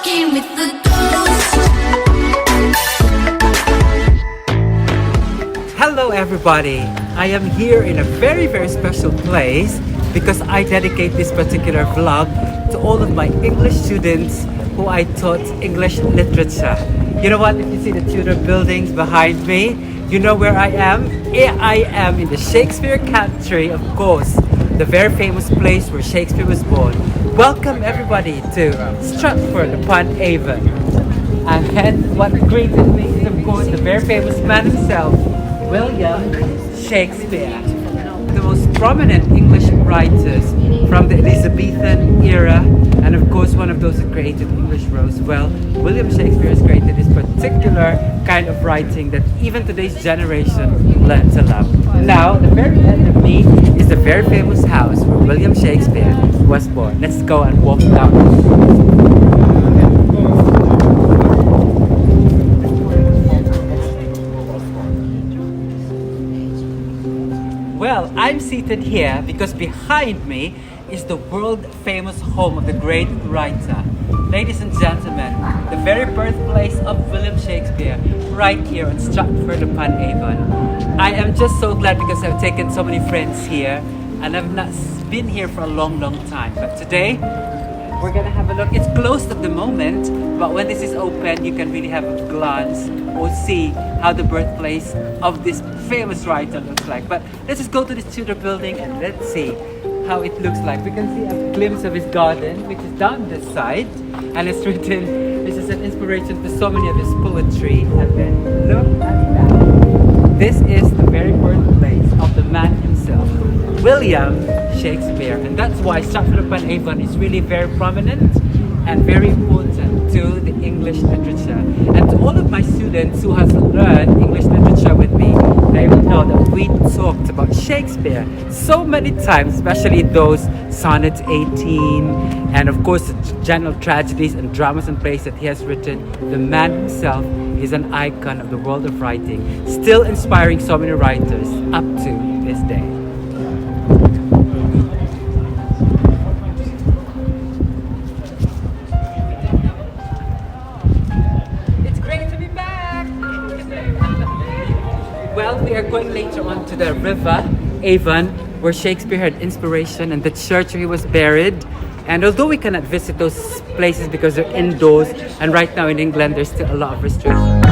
walking with the ghost. Hello everybody! I am here in a very special place because I dedicate this particular vlog to all of my English students who I taught English literature. You know what? If you see the Tudor buildings behind me, you know where I am? I am in the Shakespeare country, of course, the very famous place where Shakespeare was born. Welcome everybody to Stratford-Upon-Avon. And what greeted me is of course the very famous man himself, William Shakespeare. The most prominent English writers from the Elizabethan era, and of course one of those who created English prose. Well, William Shakespeare has created this particular kind of writing that even today's generation learn to love. Now, the very end of me is the very famous house where William Shakespeare was born. Let's go and walk down. Well, I'm seated here because behind me is the world-famous home of the great writer. Ladies and gentlemen, the very birthplace of William Shakespeare, right here on Stratford-Upon-Avon. I am just so glad because I've taken so many friends here and I've not been here for a long time. But today, we're gonna have a look. It's closed at the moment, but when this is open, you can really have a glance or see how the birthplace of this famous writer looks like. But let's just go to this Tudor building and let's see how it looks like. We can see a glimpse of his garden, which is down this side, and it's written, this is an inspiration to so many of his poetry. And then look at that. This is the very birthplace of the man himself, William Shakespeare, and that's why Stratford-Upon-Avon is really very prominent and very important to the English literature. And to all of my students who has learned English literature with me, they will know that we talked about Shakespeare so many times, especially those Sonnet 18, and of course the general tragedies and dramas and plays that he has written. The man himself is an icon of the world of writing, still inspiring so many writers up to this day. Well, we are going later on to the river Avon, where Shakespeare had inspiration, and the church where he was buried. And although we cannot visit those places because they're indoors, and right now in England there's still a lot of restrictions.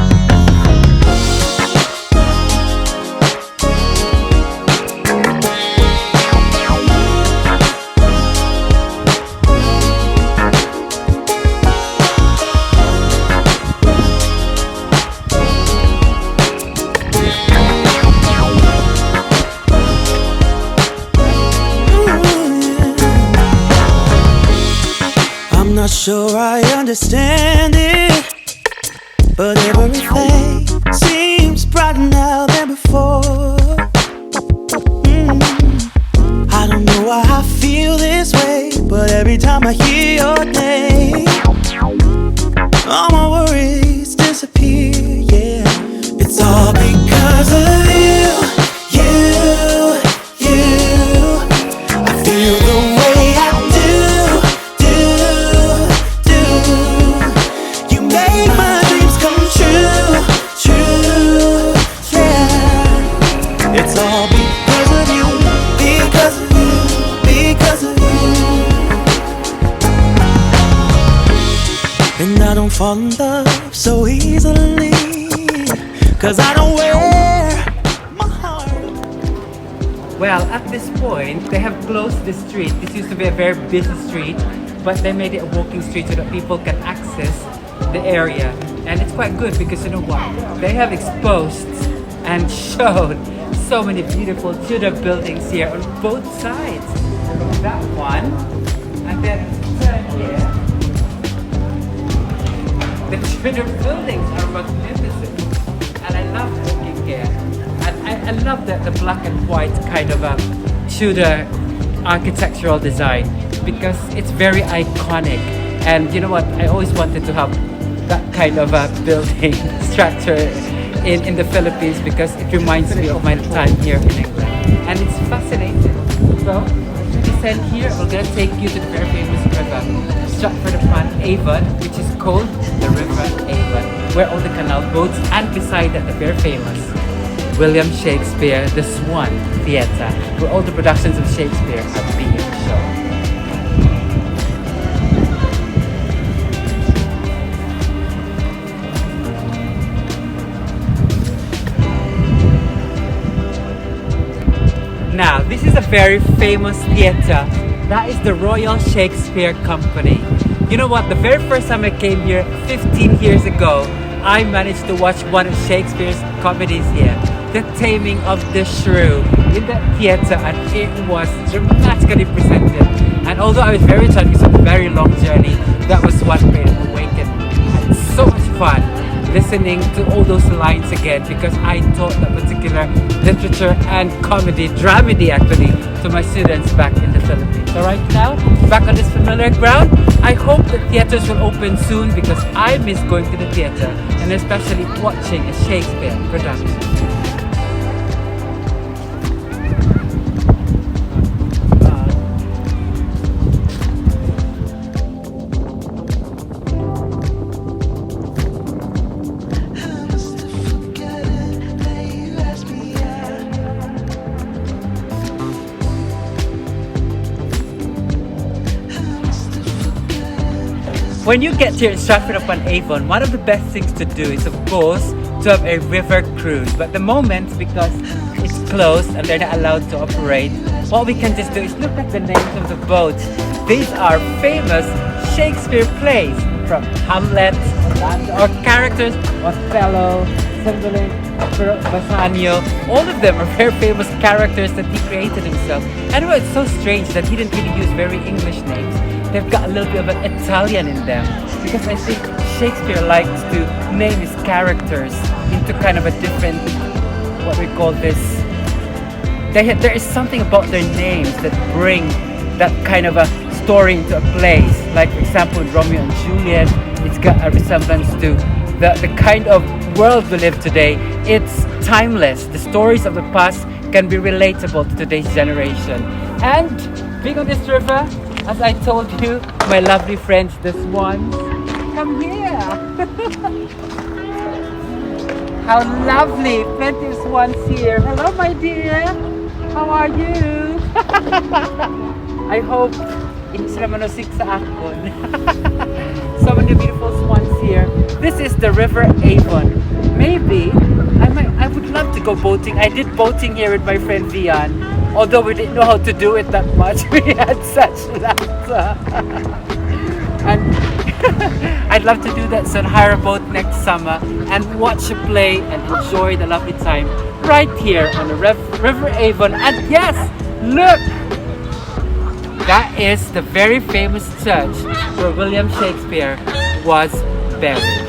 Not sure I understand it, but everything seems brighter now than before. I don't know why I feel this way, but every time I hear your name, all my worries disappear, yeah. It's all because of you. I feel the way I do. And I don't fall in love so easily, 'cause I don't wear my heart. Well, at this point, they have closed the street. This used to be a very busy street, but they made it a walking street so that people can access the area. And it's quite good because you know what? They have exposed and showed so many beautiful Tudor buildings here on both sides. That one, and then turn here. The Tudor buildings are magnificent, and I love walking here. And I love the black and white kind of Tudor architectural design because it's very iconic. And you know what? I always wanted to have that kind of building structure in the Philippines because it reminds me of my time here in England. And it's fascinating. So, we descend here. We're going to take you to the very famous river, Stratford-Upon-Avon, which is called the River Avon, where all the canal boats, and beside that the very famous William Shakespeare, the Swan Theatre, where all the productions of Shakespeare are being shown. Now, this is a very famous theatre. That is the Royal Shakespeare Company. You know what? The very first time I came here 15 years ago, I managed to watch one of Shakespeare's comedies here, The Taming of the Shrew, in that theatre, and it was dramatically presented. And although I was very tired, it was a very long journey, that was what made it awaken. I had so much fun listening to all those lines again, because I taught that particular literature and comedy, dramedy actually, to my students back in the Philippines. So right now, back on this familiar ground, I hope the theaters will open soon, because I miss going to the theater and especially watching a Shakespeare production. When you get here in Stratford-Upon-Avon, one of the best things to do is, of course, to have a river cruise. But the moment, because it's closed and they're not allowed to operate, what we can just do is look at the names of the boats. These are famous Shakespeare plays, from Hamlet, or characters, Othello, Cymbeline, Bassanio. All of them are very famous characters that he created himself. And it's so strange that he didn't really use very English names. They've got a little bit of an Italian in them, because I think Shakespeare likes to name his characters into kind of a different, what we call this, there is something about their names that bring that kind of a story into a place. Like for example, in Romeo and Juliet, it's got a resemblance to the kind of world we live today. It's timeless. The stories of the past can be relatable to today's generation. And being on this river, as I told you, my lovely friends, the swans, come here. How lovely, plenty of swans here. Hello, my dear. How are you? I hope hindi sila manusik sa akon. So many beautiful swans here. This is the River Avon. Maybe I would love to go boating. I did boating here with my friend Vian. Although we didn't know how to do it that much, we had such laughter. And I'd love to do that, so hire a boat next summer and watch a play and enjoy the lovely time right here on the River Avon. And yes, look! That is the very famous church where William Shakespeare was buried.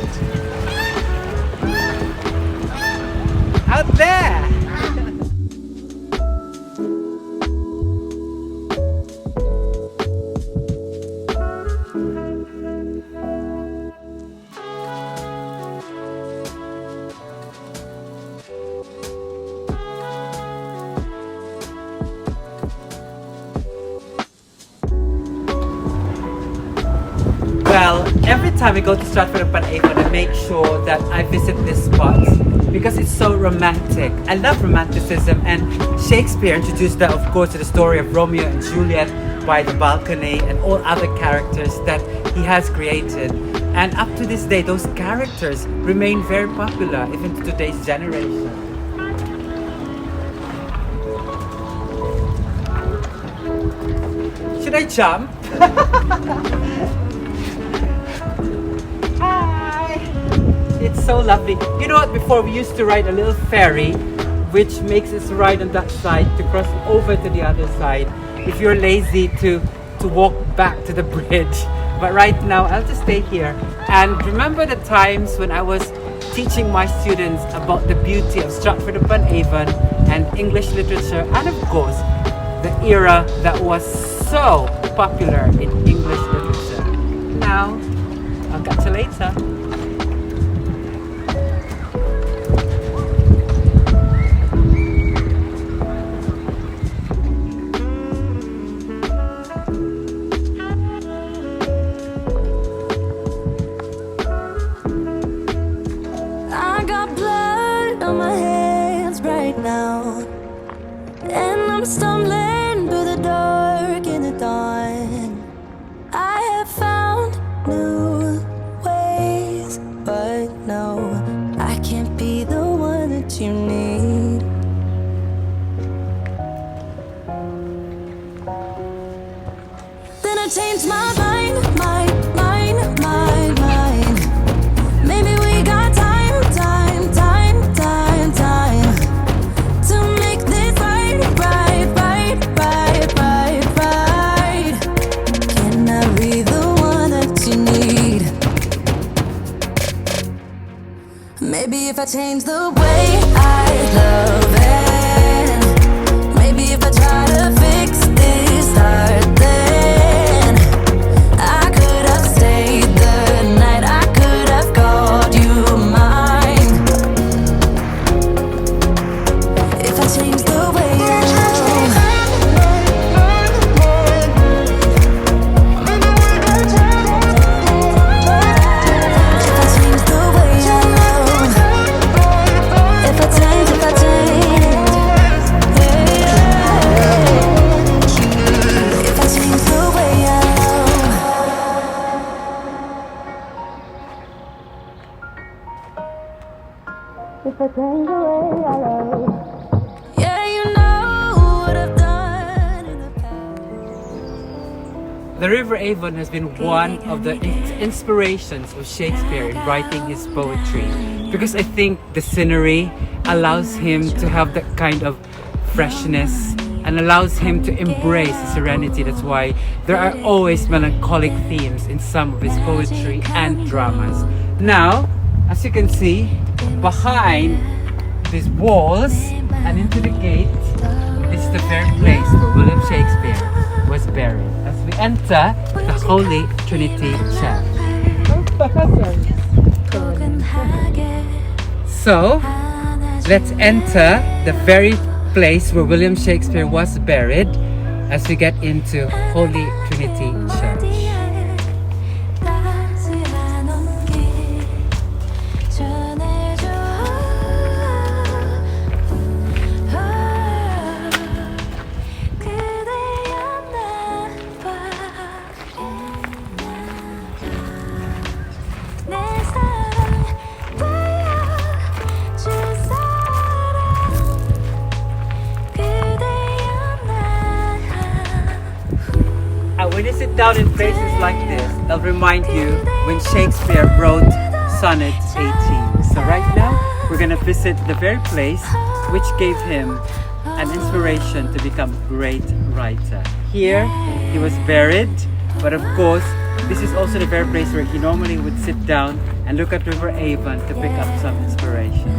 Out there! Well, every time I go to Stratford-Upon-Avon, I make sure that I visit this spot because it's so romantic. I love romanticism, and Shakespeare introduced that, of course, to the story of Romeo and Juliet by the balcony and all other characters that he has created. And up to this day, those characters remain very popular even to today's generation. Should I jump? It's so lovely. You know what, before we used to ride a little ferry which makes us ride on that side to cross over to the other side if you're lazy to walk back to the bridge. But right now I'll just stay here and remember the times when I was teaching my students about the beauty of Stratford-Upon-Avon and English literature, and of course the era that was so popular in English literature. Now, I'll catch you later. Maybe if I change the way I love it, maybe if I try to fix this heart, then I could have stayed the night, I could have called you mine. If I change the way I love, if I change the way I love, if I change, yeah. If I change the way I love. If I change the way I love. Yeah, you know what I've done in the past. The River Avon has been one of the inspirations of Shakespeare in writing his poetry, because I think the scenery allows him to have that kind of freshness and allows him to embrace serenity. That's why there are always melancholic themes in some of his poetry and dramas. Now, as you can see, behind these walls and into the gate, this is the very place where William Shakespeare was buried. As we enter the Holy Trinity Church. So, let's enter the very place where William Shakespeare was buried as we get into Holy Trinity Church. When you sit down in places like this, they'll remind you when Shakespeare wrote Sonnet 18. So right now, we're gonna visit the very place which gave him an inspiration to become a great writer. Here, he was buried, but of course, this is also the very place where he normally would sit down and look at River Avon to pick up some inspiration.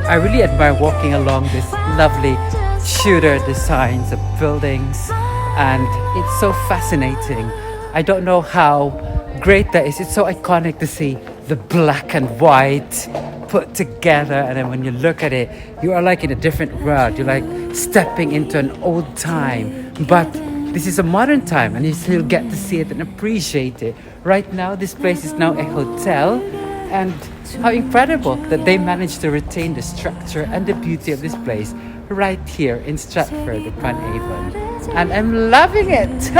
I really admire walking along this lovely Tudor designs of buildings, and it's so fascinating. I don't know how great that is. It's so iconic to see the black and white put together, and then when you look at it, you are like in a different world. You're like stepping into an old time, but this is a modern time and you still get to see it and appreciate it. Right now, this place is now a hotel, And how incredible that they managed to retain the structure and the beauty of this place right here in Stratford-Upon-Avon. And I'm loving it!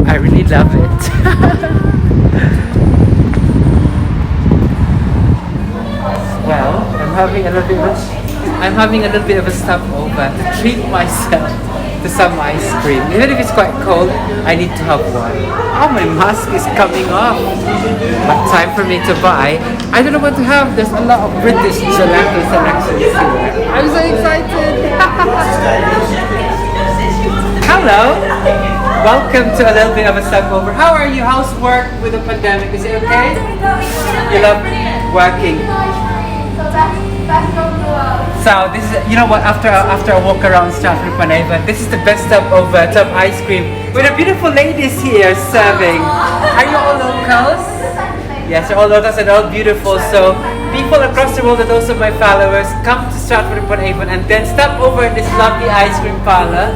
I really love it. Well, I'm having a little bit of a stopover to treat myself to some ice cream. Even if it's quite cold, I need to have one. Oh, my mask is coming off. But time for me to buy. I don't know what to have. There's a lot of British gelato selections here. I'm so excited. Hello. Welcome to a little bit of a stopover. How are you? How's work with the pandemic? Is it okay? You love working. So this is, you know what, after a walk around Stratford-Upon-Avon, this is the best stopover to have ice cream with the beautiful ladies here serving. Are you all locals? Yes, you're all locals and all beautiful. So people across the world and also my followers come to Stratford-Upon-Avon and then stop over in this lovely ice cream parlor,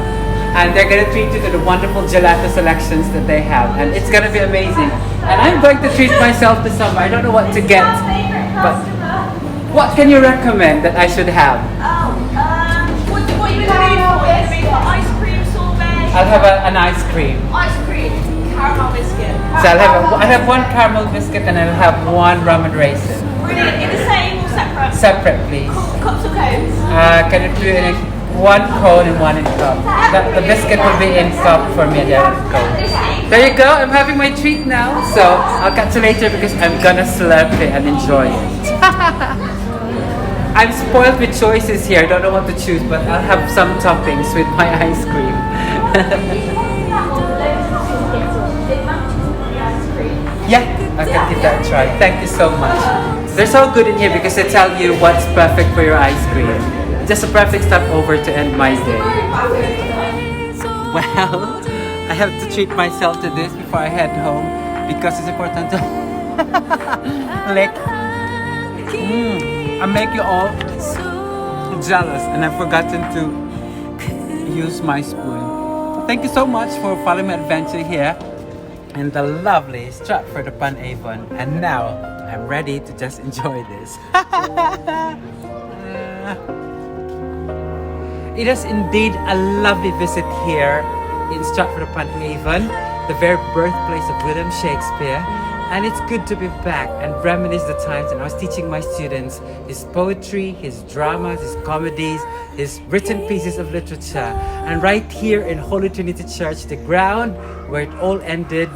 and they're going to treat you to the wonderful gelato selections that they have, and it's going to be amazing. And I'm going to treat myself to some. I don't know what to get, but what can you recommend that I should have? What are you going to be for? Are you going to be for ice cream, sorbet? I'll have an ice cream. Ice cream, caramel biscuit. So I'll have one caramel biscuit and I'll have one rum and raisin. Brilliant. In the same or separate? Separate, please. Cups or cones? Can you do it in one cone and one in cup? The biscuit will be in cup for me and the other cone. There you go. I'm having my treat now. So I'll catch you later because I'm gonna slurp it and enjoy it. I'm spoiled with choices here. I don't know what to choose, but I'll have some toppings with my ice cream. Yeah, I can give that a try. Thank you so much. They're so good in here because they tell you what's perfect for your ice cream. Just a perfect stopover to end my day. Well, I have to treat myself to this before I head home because it's important to lick. I make you all jealous and I've forgotten to use my spoon. Thank you so much for following my adventure here in the lovely Stratford-Upon-Avon, and now I'm ready to just enjoy this. It is indeed a lovely visit here in Stratford-Upon-Avon, the very birthplace of William Shakespeare. And it's good to be back and reminisce the times when I was teaching my students his poetry, his dramas, his comedies, his written pieces of literature. And right here in Holy Trinity Church, the ground where it all ended,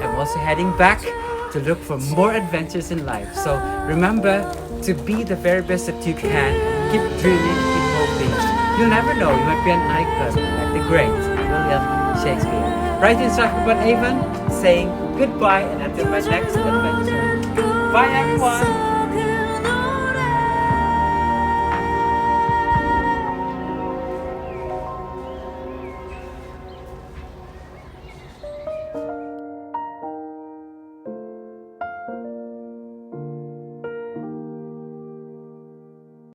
I'm also heading back to look for more adventures in life. So remember to be the very best that you can. Keep dreaming, keep hoping. You'll never know, you might be an icon like the great William Shakespeare. Right in Stratford-Upon-Avon, saying goodbye and until my next adventure. Bye everyone!